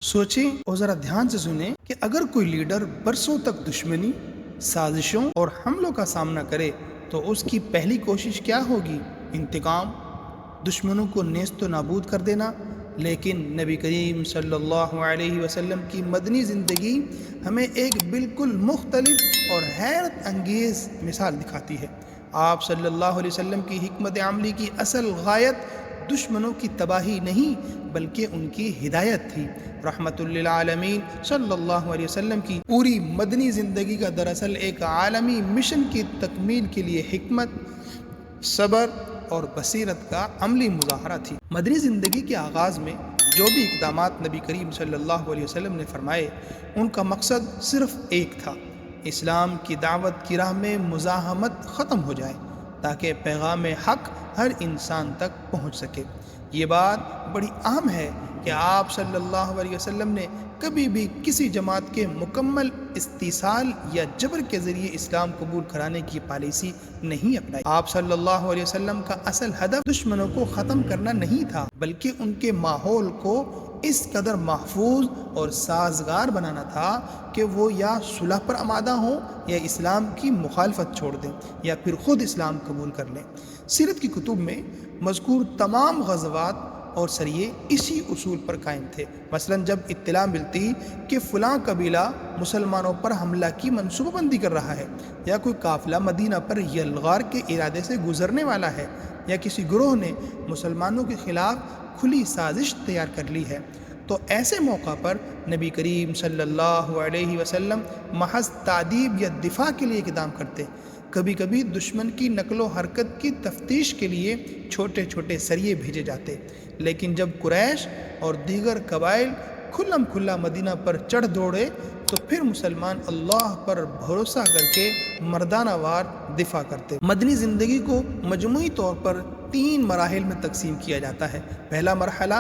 سوچیں اور ذرا دھیان سے سنیں کہ اگر کوئی لیڈر برسوں تک دشمنی، سازشوں اور حملوں کا سامنا کرے تو اس کی پہلی کوشش کیا ہوگی؟ انتقام، دشمنوں کو نیست و نابود کر دینا۔ لیکن نبی کریم صلی اللہ علیہ وسلم کی مدنی زندگی ہمیں ایک بالکل مختلف اور حیرت انگیز مثال دکھاتی ہے۔ آپ صلی اللہ علیہ وسلم کی حکمت عملی کی اصل غایت دشمنوں کی تباہی نہیں بلکہ ان کی ہدایت تھی۔ رحمت للعالمین صلی اللہ علیہ وسلم کی پوری مدنی زندگی کا دراصل ایک عالمی مشن کی تکمیل کے لیے حکمت، صبر اور بصیرت کا عملی مظاہرہ تھی۔ مدنی زندگی کے آغاز میں جو بھی اقدامات نبی کریم صلی اللہ علیہ وسلم نے فرمائے، ان کا مقصد صرف ایک تھا: اسلام کی دعوت کی راہ میں مزاحمت ختم ہو جائے تاکہ پیغام حق ہر انسان تک پہنچ سکے۔ یہ بات بڑی اہم ہے کہ آپ صلی اللہ علیہ وسلم نے کبھی بھی کسی جماعت کے مکمل استحصال یا جبر کے ذریعے اسلام قبول کرانے کی پالیسی نہیں اپنائی۔ آپ صلی اللہ علیہ وسلم کا اصل ہدف دشمنوں کو ختم کرنا نہیں تھا بلکہ ان کے ماحول کو اس قدر محفوظ اور سازگار بنانا تھا کہ وہ یا صلح پر آمادہ ہوں یا اسلام کی مخالفت چھوڑ دیں یا پھر خود اسلام قبول کر لیں۔ سیرت کی کتب میں مذکور تمام غزوات اور سریے اسی اصول پر قائم تھے۔ مثلا جب اطلاع ملتی کہ فلاں قبیلہ مسلمانوں پر حملہ کی منصوبہ بندی کر رہا ہے، یا کوئی قافلہ مدینہ پر یلغار کے ارادے سے گزرنے والا ہے، یا کسی گروہ نے مسلمانوں کے خلاف کھلی سازش تیار کر لی ہے، تو ایسے موقع پر نبی کریم صلی اللہ علیہ وسلم محض تعذیب یا دفاع کے لیے اقدام کرتے۔ کبھی کبھی دشمن کی نقل و حرکت کی تفتیش کے لیے چھوٹے چھوٹے سریے بھیجے جاتے، لیکن جب قریش اور دیگر قبائل کھلم کھلا مدینہ پر چڑھ دوڑے تو پھر مسلمان اللہ پر بھروسہ کر کے مردانہ وار دفاع کرتے۔ مدنی زندگی کو مجموعی طور پر 3 مراحل میں تقسیم کیا جاتا ہے۔ پہلا مرحلہ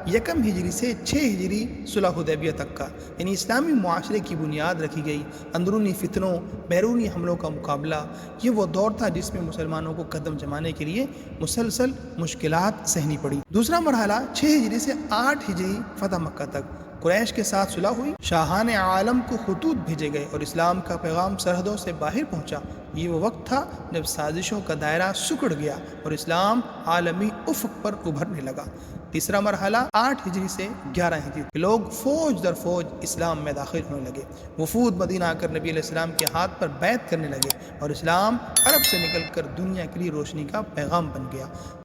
1 ہجری سے 6 ہجری صلح حدیبیہ تک کا، یعنی اسلامی معاشرے کی بنیاد رکھی گئی۔ اندرونی فتنوں، بیرونی حملوں کا مقابلہ، یہ وہ دور تھا جس میں مسلمانوں کو قدم جمانے کے لیے مسلسل مشکلات سہنی پڑی۔ دوسرا مرحلہ 6 ہجری سے 8 ہجری فتح مکہ تک، قریش کے ساتھ صلح ہوئی، شاہان عالم کو خطوط بھیجے گئے اور اسلام کا پیغام سرحدوں سے باہر پہنچا۔ یہ وہ وقت تھا جب سازشوں کا دائرہ سکڑ گیا اور اسلام عالمی افق پر ابھرنے لگا۔ تیسرا مرحلہ 8 ہجری سے 11 ہجری، لوگ فوج در فوج اسلام میں داخل ہونے لگے۔ وفود مدینہ آ کر نبی علیہ السلام کے ہاتھ پر بیعت کرنے لگے اور اسلام عرب سے نکل کر دنیا کے لیے روشنی کا پیغام بن گیا۔